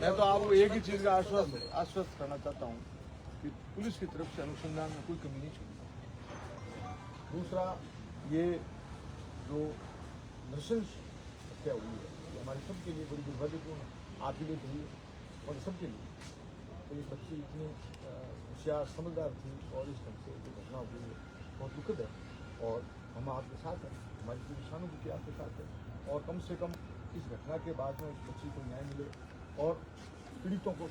मैं तो आपको एक ही चीज का आश्वस्त करना चाहता हूँ कि पुलिस की तरफ से अनुसंधान में कोई कमी नहीं छोड़ी। दूसरा, ये जो नृशंस हत्या हुई है ये हमारे सबके लिए बड़ी दुर्भाग्यपूर्ण है, आपके लिए हुई है और सबके लिए। तो ये बच्ची इतनी होशियार समझदार थी और इस ढंग से जो घटना हुई है बहुत दुखद है और हम आपके साथ हैं, हमारी पूरी सहानुभूति आपके साथ है और कम से कम इस घटना के बाद में इस बच्ची को न्याय मिले और पीड़ितों को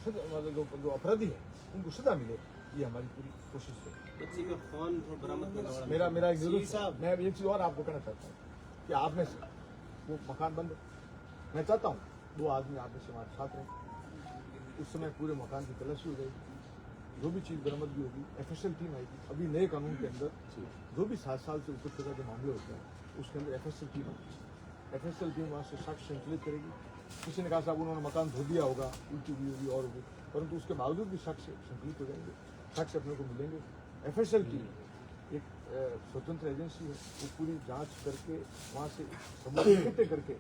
जो अपराधी है उनको सजा मिले, ये हमारी पूरी कोशिश है। बच्ची का फोन बरामद करना मेरा एक मैं एक चीज़ और आपको कहना चाहता हूँ कि आप में से वो मकान बंद, मैं चाहता हूँ 2 आदमी आप में से हमारे साथ रहें। उस समय पूरे मकान की तलाशी हो जाएगी, जो भी चीज़ बरामदगी होगी FSL टीम आएगी। अभी नए कानून के अंदर जो भी 7 साल से ऊपर तक के मामले होते हैं उसके अंदर FSL टीम आएगी। FSL टीम वहाँ से साक्ष्य संकलित करेगी। किसी ने कहा साहब उन्होंने मकान धो दिया होगा, उल्टी हुई होगी और होगी, परंतु उसके बावजूद भी साक्ष्य संकलित हो जाएंगे, साक्ष्य अपने को मिलेंगे। FSL टीम एक स्वतंत्र एजेंसी है, वो पूरी जांच करके वहाँ से सबूत इकट्ठे करके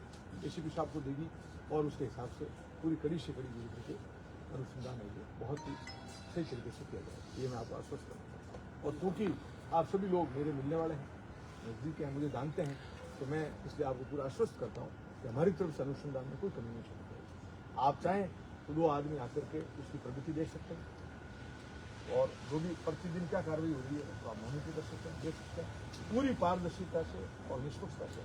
ACP साहब को देगी और उसके हिसाब से पूरी कड़ी से कड़ी जुड़ करके अनुसंधान है ये बहुत ही सही तरीके से किया जाए, ये मैं आपको आश्वस्त करना चाहता हूँ। और क्योंकि आप सभी लोग मेरे मिलने वाले हैं, नज़दीक हैं, मुझे जानते हैं, तो मैं इसलिए आपको पूरा आश्वस्त करता हूँ कि हमारी तरफ से अनुसंधान में कोई कमी नहीं छोड़ी जाएगी। आप चाहें तो 2 आदमी आकर के उसकी प्रगति देख सकते हैं और जो भी प्रतिदिन क्या कार्रवाई हो रही है तो आप मॉनिटर कर सकते हैं, देख सकते हैं पूरी पारदर्शिता से और निष्पक्षता से।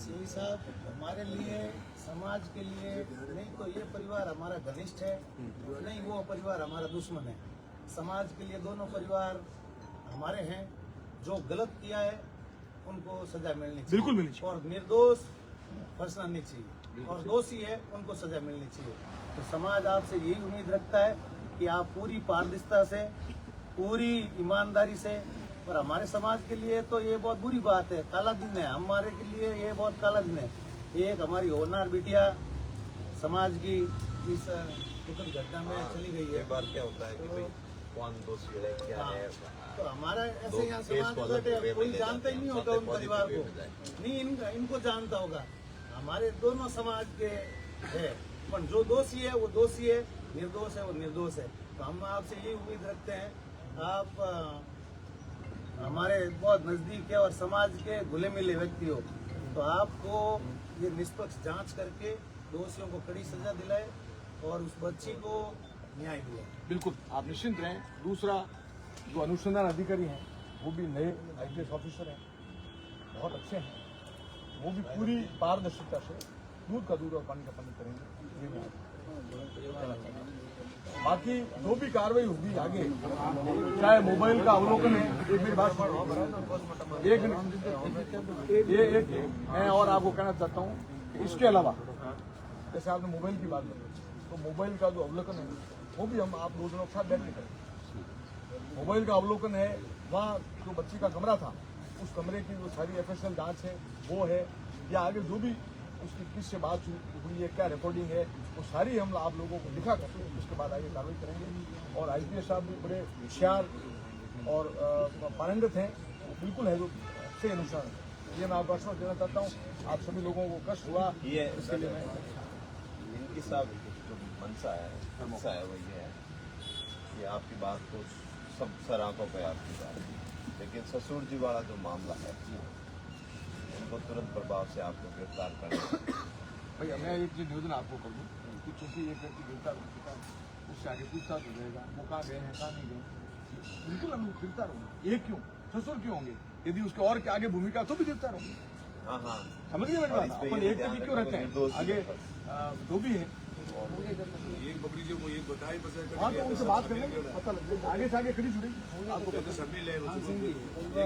सिंह साहब, हमारे लिए, समाज के लिए नहीं तो ये परिवार हमारा घनिष्ठ है, नहीं वो परिवार हमारा दुश्मन है। समाज के लिए दोनों परिवार हमारे हैं। जो गलत किया है उनको सजा मिलनी चाहिए, बिल्कुल मिलनी चाहिए और निर्दोष फंसना नहीं चाहिए और दोषी है उनको सजा मिलनी चाहिए। तो समाज आपसे यही उम्मीद रखता है कि आप पूरी पारदर्शिता से, पूरी ईमानदारी से, और हमारे समाज के लिए तो ये बहुत बुरी बात है, काला दिन है हमारे के लिए, ये बहुत काला दिन है। एक हमारी होनहार बिटिया समाज की इस दुखद घटना में चली गई है। एक बार क्या होता है कि भाई कौन दोषी है क्या है, तो हमारा ऐसे यहाँ समाज में बैठे कोई जानता ही नहीं होगा उन परिवार को, नहीं इनको जानता होगा। हमारे दोनों समाज के है, पर जो दोषी है वो दोषी है, निर्दोष है वो निर्दोष है। तो हम आपसे यही उम्मीद रखते हैं, आप हमारे बहुत नजदीक है और समाज के घुले मिले व्यक्ति हो, तो आपको ये निष्पक्ष जांच करके दोषियों को कड़ी सजा दिलाए और उस बच्ची को न्याय दिलाए। बिल्कुल आप निश्चिंत रहें। दूसरा, जो अनुसंधान अधिकारी हैं वो भी नए IPS ऑफिसर हैं, बहुत अच्छे हैं, वो भी पूरी पारदर्शिता से दूध का दूध और पानी का पानी करेंगे, ये मैं कहना चाहता हूँ। बाकी जो भी कार्रवाई होगी आगे, चाहे मोबाइल का अवलोकन है, एक मेरी बात एक मिनट, मैं और आपको कहना चाहता हूँ इसके अलावा जैसे आपने मोबाइल की बात की, तो मोबाइल का जो अवलोकन है वो भी हम आप 2 जनों के साथ बैठ के करेंगे। मोबाइल का अवलोकन है, वहाँ जो बच्ची का कमरा था उस कमरे की जो सारी FSL जांच है वो है, या आगे जो भी उसकी किससे बात हुई है, क्या रिकॉर्डिंग है, वो सारी हम आप लोगों को दिखा करके उसके बाद आगे कार्रवाई करेंगे। और IPS साहब भी बड़े होशियार और पारंगत हैं, वो बिल्कुल है जो सही अनुसार, ये मैं आपको आश्वासन देना चाहता हूँ। आप सभी लोगों को कष्ट हुआ ये इसके लिए मैं इनकी साहब जो मनसा है वो ये है कि आपकी बात को सब सराखों पे आपकी बात, लेकिन ससुर जी वाला जो मामला है उनको तुरंत प्रभाव से आपको गिरफ्तार करना। भैया मैं एक चीज निवेदन आपको कर दूँ कि चूंकि एक व्यक्ति गिरफ्तार हो चुका है, उससे आगे पूछताछ हो जाएगा, वो कहाँ गए हैं कहाँ नहीं गए, बिल्कुल हम गिरफ्तार होंगे। ये क्यों ससुर क्यों होंगे, यदि उसके और आगे भूमिका तो भी गिरफ्तार होंगे। हाँ समझ गए मेरी बात, अपन एक व्यक्ति क्यों रखते हैं, आगे जो भी है एक बकरी जो वो एक बताई बस हाँ, तो उनसे बात कर लेंगे, पता लग जाएगा, आगे से आगे खड़ी जुड़ेगी आपको पता। शामिल है एक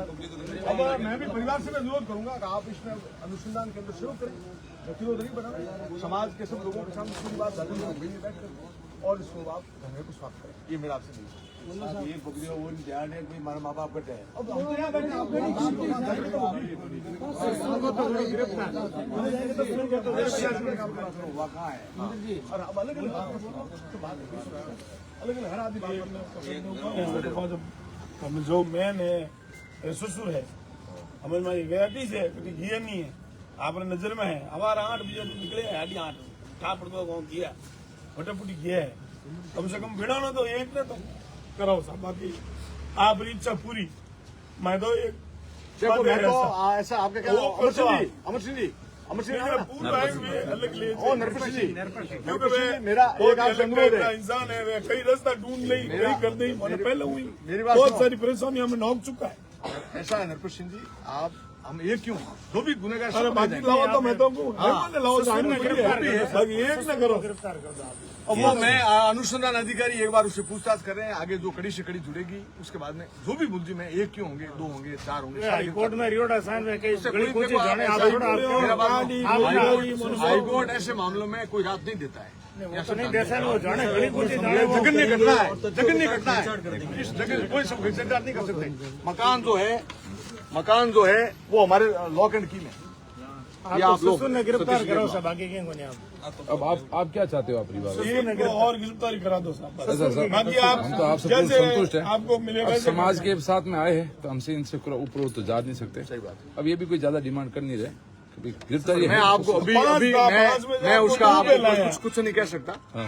बकरी अब मैं भी परिवार से मैं अनुरोध करूंगा कि आप इसमें अनुसंधान के अंदर सहयोग करें, गतिरोध नहीं बनाए, समाज के सब लोगों के सामने पूरी बात बैठ कर और इसको आप धरने को स्वागत करें, ये मेरा आपसे नहीं एक बकरी वो ध्यान है कोई हमारे माँ बाप का है। अब हम तो यहाँ बैठे आप और अब अलग अलग हर आदमी जो मैन है ससुर है हमारी हमारी वैरायटी से घिया नहीं है आपने नजर में है। हमारा 8 बजे निकले 8:30 ठाकुर को गाँव किया फटाफटी किया है, कम से कम भिड़ा ना तो एक ने तो कराओ साहब, बाकी आपकी इच्छा पूरी। मैं तो एक देखो मैं तो ऐसा- ऐसा आपके क्या वो अमर सिंह जी, अमर सिंह जी, अमर सिंह मेरा जी, पूरा एक भी अलग ले ओ नरपत सिंह जी, क्योंकि नरपत सिंह मैं जी, मेरा बहुत एक आपसे अलग अनुरोध टाइप का है। इंसान है, मैं कई रास्ता ढूंढ नहीं, मेरा- कहीं कर नहीं, मैंने पहले हुई मेरी बात बहुत सुनो। सारी परेशानियां में नौक चुका है। ऐसा है नरपत सिंह जी, आप हम एक क्यों, जो भी गुनेगार अरे सब बाकी ले लाओ तो मैं तो हाँ। लाओ, बाकी एक न करो। और वो मैं अनुसंधान अधिकारी एक बार उससे पूछताछ कर रहे हैं, आगे जो कड़ी से कड़ी जुड़ेगी उसके बाद में जो भी मुलजिम है, एक क्यों होंगे, 2 होंगे, 4 होंगे, हाईकोर्ट में रियोट आसान में कई उससे गली कोई कूची देखो, जाने ऐसा आप ही थोड़ा बोलो, मेरा बात आप- सुनो, हाईकोर्ट ऐसे मामलों में कोई रात नहीं देता है। वो तो नहीं जैसा वो जाने गली कूची जाने वो जघन्य घटना है, जघन्य घटना है, इस जगह कोई सब घटना नहीं कर सकते। मकान जो है वो हमारे लॉक एंड की में, ये आप लोग ने गिरफ्तार करो सब, बाकी क्या कोनी आप अब आप क्या चाहते हो अपनी बात? एक को और गिरफ्तारी करा दो साहब, बस। ऐसा सर, बाकी आप हम तो आपसे पूर्ण जैसे संतुष्ट हैं। आपको मिलेगा अब समाज के साथ में आए हैं तो हमसे इनसे ऊपर तो जा नहीं सकते। सही बात है। अब ये भी कोई ज्यादा डिमांड कर नहीं रहे, क्योंकि गिरफ्तारी मैं है। आपको अभी पांच अभी का- मैं पांच में मैं आपको उसका दो पे आपको लाया। कुछ नहीं कह सकता, हाँ।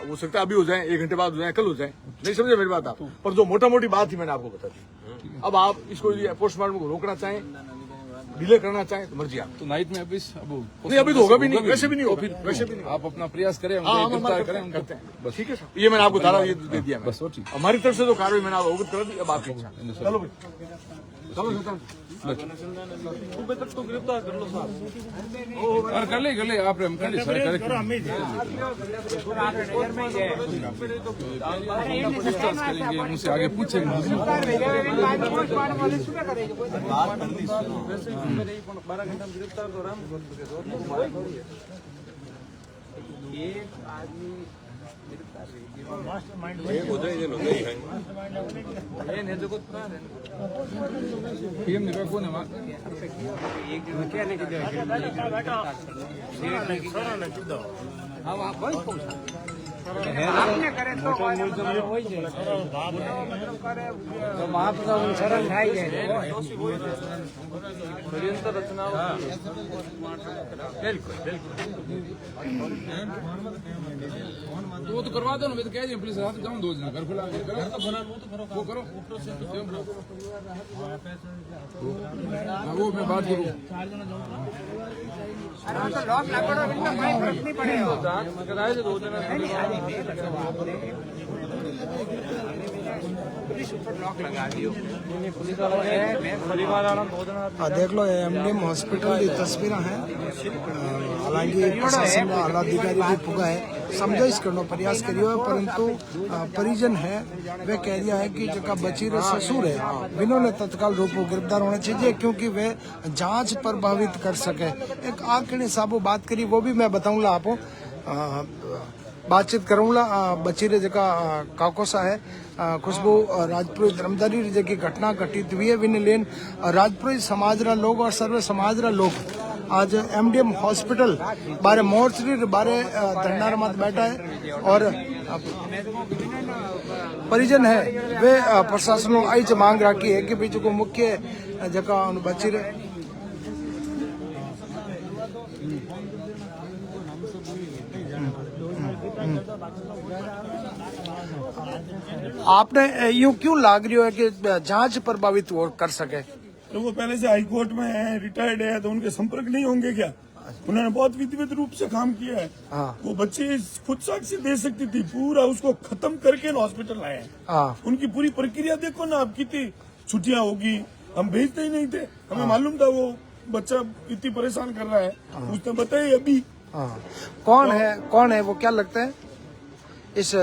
हो सकता है अभी हो जाए, 1 घंटे बाद हो जाए, कल हो जाए, नहीं समझे मेरी बात आप, पर जो मोटा मोटी बात थी मैंने आपको बता दी। अब आप इसको पोस्टमार्टम को रोकना चाहें, डिले करना चाहें तो मर्जी आप। तो नाइट में अभी नहीं अभी तो होगा भी नहीं, वैसे भी नहीं होगा, फिर वैसे भी नहीं होगा। आप अपना प्रयास करें, हाँ, उनको हम गिरफ्तार हमारा करें उनको। करते हैं, बस ठीक है सर, ये मैंने आपको धारा ये दे दिया बस और चीज। हमारी तरफ से तो कार्रवाई मैंने आपको अवगत करा दी, अब आपकी इच्छा। चलो भाई, चलो सुल्तान। सुबह तक तो गिरफ्तार कर लो साहब। और कर ले आप हम कर ले सारे करो हम ही पूछताछ करेंगे, उनसे आगे पूछेंगे। पीएम ने कहा कौन है वहाँ? तो वो तो करवा दो ना, मैं तो कह दिया पुलिस रात जाऊँ 2 दिन घर खुला वो करो हाँ, वो मैं बात करूँ। देख लो एमडीएम हॉस्पिटल की तस्वीर हैं। हालांकि प्रशासन का आला अधिकारी भी पुगा है, समझाइश करने प्रयास करियो है, परंतु परिजन है वे कह रहा है कि जगह बची रे ससुर है, इन्होंने तत्काल रूप में गिरफ्तार होना चाहिए क्योंकि वे जांच प्रभावित कर सके। एक आखिरी साहब बात करी वो भी मैं बताऊंगा आपको, बातचीत करूंगा। बची रे जगह काकोसा है खुशबू राजपुरोहित रमदारी जगह घटना घटित हुई है, विन लेन राजपुरोहित समाज रा लोग और सर्व समाज रा लोग आज एमडीएम हॉस्पिटल बारे मोर्चरी बारे धरना मत बैठा है और परिजन है वे प्रशासन आई मांग रखी है कि बीच को मुख्य जगह बची रहे। आपने यूं क्यों लाग रही है कि जांच प्रभावित वो कर सके? तो वो पहले से हाई कोर्ट में है, रिटायर्ड है, तो उनके संपर्क नहीं होंगे क्या? उन्होंने बहुत विधिवत रूप से काम किया है। हाँ। वो बच्ची खुद साक्षी दे सकती थी, पूरा उसको खत्म करके हॉस्पिटल लाए हैं। हाँ। उनकी पूरी प्रक्रिया देखो ना, अब कितनी छुट्टियां होगी, हम भेजते ही नहीं थे, हमें मालूम था वो बच्चा इतनी परेशान कर रहा है, उसने बताया अभी। हाँ। कौन है वो, क्या लगता है इस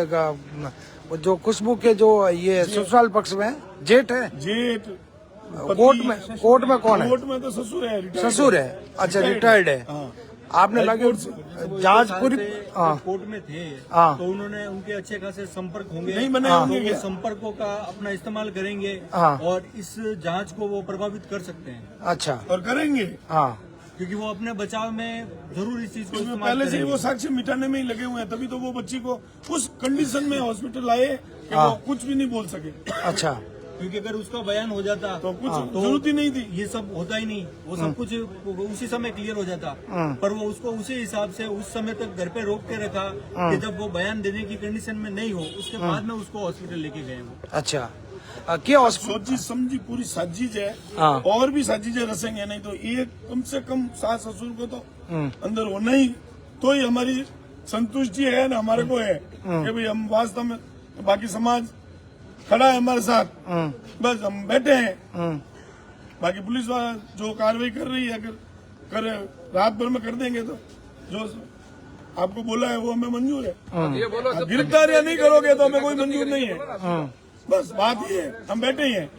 जो खुशबू के जो ये ससुराल पक्ष में जेठ है? जेठ कोर्ट में कौन है? कोर्ट में तो ससुर है, retired ससुर है। अच्छा, रिटायर्ड है। हाँ। आपने लगे जांच पूरी हाँ कोर्ट में थे हाँ। तो उन्होंने उनके अच्छे खासे संपर्क होंगे, नहीं बने तो होंगे वो क्या? संपर्कों का अपना इस्तेमाल करेंगे हाँ। और इस जांच को वो प्रभावित कर सकते हैं अच्छा और करेंगे, हाँ क्योंकि वो अपने बचाव में जरूर इस चीज को क्योंकि इस्तेमाल पहले से ही करेंगे। वो साक्ष्य मिटाने में ही लगे हुए हैं, तभी तो वो बच्ची को उस कंडीशन में हॉस्पिटल लाए कि हाँ। वो कुछ भी नहीं बोल सके। अच्छा क्योंकि अगर उसका बयान हो जाता तो कुछ जरूरत ही नहीं थी। ये सब होता ही नहीं, वो सब कुछ उसी समय क्लियर हो जाता। पर वो उसको उसी हिसाब से उस समय तक घर पे रोक के रखा कि जब वो बयान देने की कंडीशन में नहीं हो, उसके बाद में उसको हॉस्पिटल लेके गए वो। अच्छा क्या सोची समझी पूरी साजिश है, हाँ। और भी साजिशें रचेंगे, नहीं तो ये कम से कम सास ससुर को तो अंदर होना ही, तो ही हमारी संतुष्टि है ना, हमारे को है कि भाई हम वास्तव में, बाकी समाज खड़ा है हमारे साथ, बस हम बैठे हैं। बाकी पुलिस वाला जो कार्रवाई कर रही है, अगर करे रात भर में कर देंगे तो जो आपको बोला है वो हमें मंजूर है। गिरफ्तारियां नहीं करोगे तो हमें कोई मंजूर नहीं है, बस बात ये है, हम बैठे ही हैं।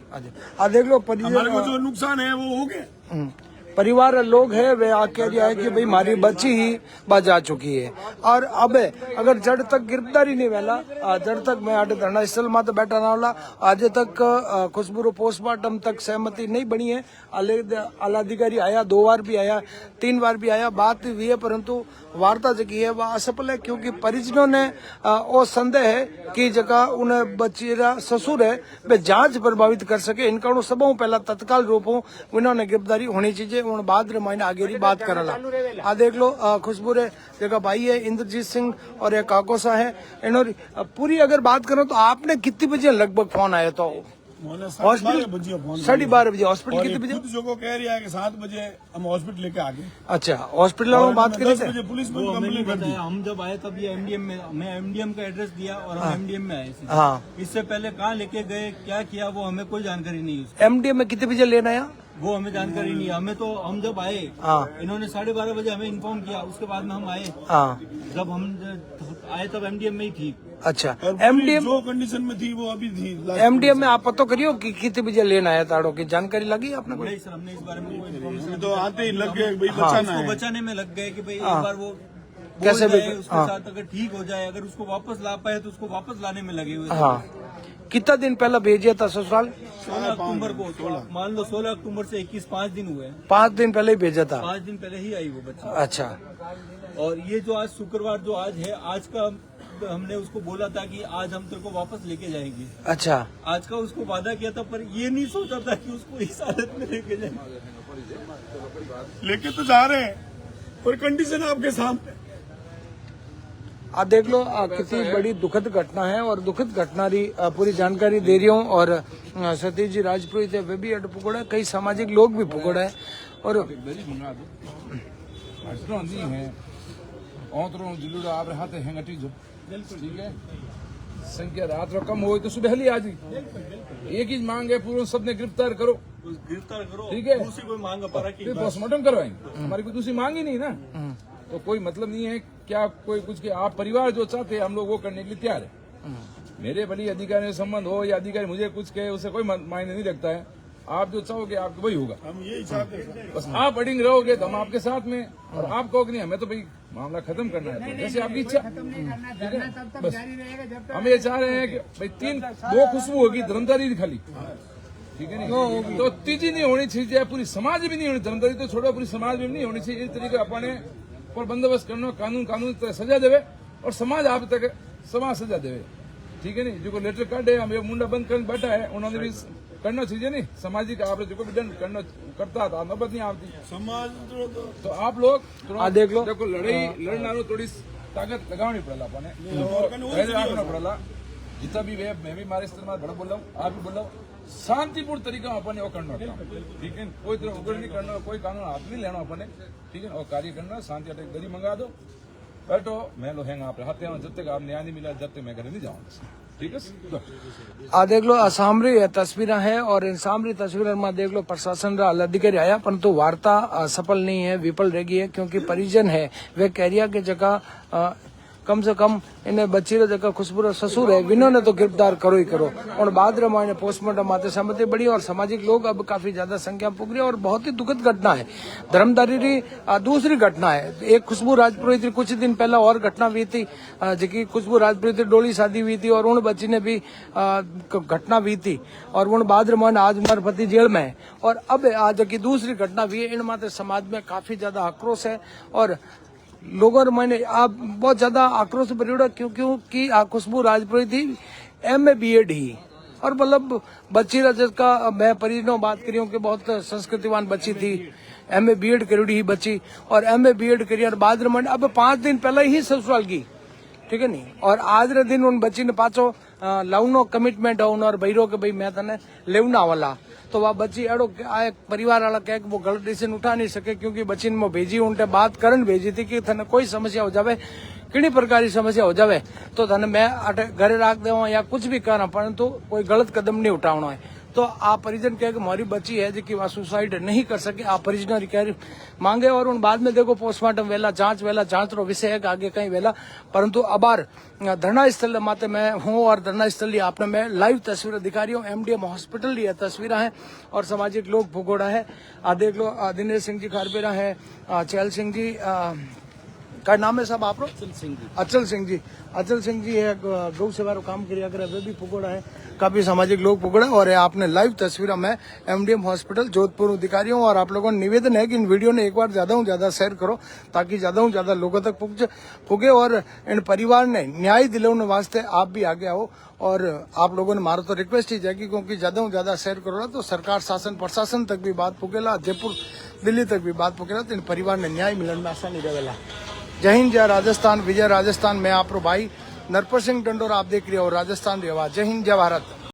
देख लो हमारे को जो नुकसान है वो हो गया। परिवार लोग है वे आके दिया है कि भाई हमारी बच्ची ही बच जा चुकी है, और अब अगर जड़ तक गिरफ्तारी नहीं वेला, जड़ तक मैं आटे धरना स्थल में तो बैठा ना होला, आज तक खुशबू पोस्टमार्टम तक सहमति नहीं बनी है। आला अधिकारी आया, 2 बार भी आया, 3 बार भी आया, बात हुई है, परंतु वार्ता जगी है वह असफल है, क्योंकि परिजनों ने वो संदेह है कि जगह उन्हें बच्चीरा ससुर है वे जांच प्रभावित कर सके, इनका सब पहला तत्काल रूप उन्होंने गिरफ्तारी होनी चाहिए, उन बाद मैंने आगे की बात करला। आ देख लो खुशबू रे जगह भाई है इंद्रजीत सिंह और एक काकोसा है, इन्होंने पूरी अगर बात करो तो आपने कितनी बजे लगभग फोन आया? तो हॉस्पिटल 12:30 बजे, हॉस्पिटल कितने बजे? जो को कह रही है कि 7 बजे हम हॉस्पिटल लेके आ गए। अच्छा, हॉस्पिटल में बात करी थे? पुलिस में वो हमें नहीं कंप्लेंट कर दी। बताया, हम जब आए तब ये एमडीएम में, मैं एमडीएम का एड्रेस दिया और हम एमडीएम में आए सीधे। हाँ। इससे पहले कहाँ लेके गए, क्या किया, वो हमें कोई जानकारी नहीं है उसकी। एमडीएम में कितने बजे लेना आया? वो हमें जानकारी नहीं है, हमें तो हम जब आए इन्होंने 12:30 बजे हमें इन्फॉर्म किया, उसके बाद में हम आए। जब हम आए तब एमडीएम में ही थी। अच्छा, एमडीएम जो कंडीशन में थी वो अभी थी। एमडीएम में आप पता करियो कि कितने बजे लेना आया ताड़ो की जानकारी लगी आपने? नहीं सर, हमने इस बारे में कोई इन्फॉर्मेशन तो आते ही लग गए भाई बचाना है। बचाने में लग गए कि भाई एक बार वो कैसे भी उसके साथ अगर ठीक हो जाए, अगर उसको वापस ला पाए तो उसको वापस लाने में लगे हुए। हाँ, कितना दिन पहले भेजिया था ससुराल? 16 अक्टूबर को, मान लो 16 अक्टूबर से 21, 5 दिन हुए। 5 दिन पहले ही भेजा था? 5 दिन पहले ही आई वो बच्ची। अच्छा, और ये जो आज शुक्रवार जो आज है, आज का हमने उसको बोला था कि आज हम तेरे को वापस लेके जाएंगे। अच्छा, आज का उसको वादा किया था, पर ये नहीं सोचा था कि उसको इस हालत में लेके जाएंगे। लेके तो जा रहे हैं और कंडीशन आपके सामने। आप देख लो कितनी बड़ी दुखद घटना है, और दुखद घटना की पूरी जानकारी दे रही हूँ। और सतीश जी राजपुरोहित है, वे भी अड पुगड़ा है, कई सामाजिक लोग भी पुगड़ा है। और ठीक है, संख्या रात रो कम हो तो सुबह ही आज एक ही मांग है, पूरा सबने गिरफ्तार करो, ठीक है, दूसरी कोई मांग पोस्टमार्टम करवाएंगे, हमारी कोई दूसरी मांग ही नहीं ना, तो कोई मतलब नहीं है। क्या कोई कुछ के आप परिवार जो चाहते हैं हम लोग वो करने के लिए तैयार है। मेरे भली अधिकारी से संबंध हो या अधिकारी मुझे कुछ कहे, उससे कोई मायने नहीं रखता है। आप जो चाहोगे आपको वही होगा, हम यही चाहते हैं। बस आप अडिंग रहोगे तो हम आपके साथ में, और आप कहोगे नहीं हमें तो भाई मामला खत्म करना है, जैसे आपकी इच्छा, ठीक है। बस हम ये चाह रहे हैं कि भाई 2 खुशबू होगी धर्मदारी खाली, ठीक है नहीं, तो तीजी नहीं होनी चाहिए, पूरी समाज भी नहीं होनी, धर्मदारी तो छोड़ो पूरी समाज में नहीं होनी चाहिए। इस तरीके अपने पर बंदोबस्त करना, कानून सजा देवे और समाज आप तक समाज सजा देवे, ठीक है नहीं। जो लेटर कार्ड है हमें मुंडा बंद कर बैठा है, उन्होंने भी करना चाहिए नहीं, सामाजिक आप जो भी दंड करना करता था नौबत नहीं आती समाज तो आप लोग देख लो, देखो लड़ना थोड़ी ताकत लगानी पड़ेगा अपने पड़ेगा जितना भी वे, मैं भी मारे इस्तेमाल बड़ा बोल रहा हूँ, आप भी बोल रहा हूँ, शांतिपूर्ण तरीका अपने वो करना, ठीक है, कोई तरह उग्र नहीं करना, कोई कानून हाथ नहीं लेना अपने, ठीक है, और कार्य करना, शांति अटैक गरी मंगा दो, बैठो, मैं लोग हैंगा आप हाथ जब तक आप न्याय नहीं मिला जब तक मैं घर नहीं जाऊंगा, ठीक है। आ देख लो सामरी तस्वीर है, और इन सामरी तस्वीर में देख लो प्रशासन का अधिकारी आया, परंतु वार्ता सफल नहीं है, विफल रह गई है, क्योंकि परिजन है वे कैरिया के जगह कम से कम इन्हें बच्ची जगह खुशबू ससुर है, इन्होंने तो गिरफ्तार करो ही करो। और बाद में पोस्टमार्टम आते सहमति बढ़ी, और सामाजिक लोग अब काफी ज्यादा संख्या पुग रही है, और बहुत ही दुखद घटना है। धर्मदारी की दूसरी घटना है, एक खुशबू राजपुरोहित कुछ दिन पहला और घटना हुई थी, जी खुशबू राजपुरोहित डोली शादी हुई थी, और उन बच्ची ने भी घटना हुई थी, और उन बाद में आज हमारे पति जेल में है, और अब आज की दूसरी घटना हुई है। इन माते समाज में काफी ज्यादा आक्रोश है, और लोगों मैंने आप बहुत ज्यादा आक्रोश भरी, क्योंकि खुशबू राजपुरोहित MA BEd ही और मतलब बच्ची जिसका मैं परिजनों बात करी हूँ कि बहुत संस्कृतिवान बच्ची थी, MA BEd करी ही बच्ची, और MA BEd करी और बाद में अब 5 दिन पहले ही ससुराल की, ठीक है नहीं। और आज रे दिन उन बच्ची ने पाछो लवनो कमिटमेंट है उन और भैरो के भाई मैं तने लेवना वाला, तो वह बच्ची एड़ो परिवार वाला कहे वो गलत डिसीजन उठा नहीं सके, क्योंकि बच्ची ने भेजी उनसे बात करन भेजी थी कि थने कोई समस्या हो जावे, किनी प्रकार की समस्या हो जावे तो थने मैं घरे राख देवा या कुछ भी करा, परंतु कोई गलत कदम नहीं उठावना है। तो आप परिजन कहे कि हमारी बच्ची है जो वह सुसाइड नहीं कर सके, आप परिजन रिकवरी मांगे और उन बाद में देखो पोस्टमार्टम वेला जांच रो विषय है कि आगे कहीं वेला, परंतु अबार धरना स्थल माते मैं हूँ और धरना स्थल आपने मैं लाइव तस्वीरें दिखा रही हूँ। MDM हॉस्पिटल ये तस्वीरें हैं और सामाजिक लोग भुगोड़ा है, देख लो दिनेश सिंह जी खारपेरा है, चहल सिंह जी का नाम है साहब आप अचल सिंह जी है, गौ सेवा काम किया करे वे भी पुगोड़ा है, काफी सामाजिक लोग पुगोड़ा। और आपने लाइव तस्वीर में MDM हॉस्पिटल जोधपुर दिखा रही हूँ और आप लोगों को निवेदन है कि इन वीडियो ने एक बार ज्यादा शेयर करो ताकि ज्यादा लोगों तक पुगे और इन परिवार ने न्याय दिलाने वास्ते आप भी आगे आओ। और आप लोगों ने मारो तो रिक्वेस्ट ही जाएगी क्योंकि ज्यादा शेयर करो तो सरकार शासन प्रशासन तक भी बात पुगेला, जयपुर दिल्ली तक भी बात पुगेला, तो इन परिवार ने न्याय मिलने में आसानी रहेला। जय हिंद, जय राजस्थान, विजय राजस्थान। मैं आप भाई नरपत सिंह टंडोर, आप देख रहे हो राजस्थान री आवाज। जय हिंद, जय भारत।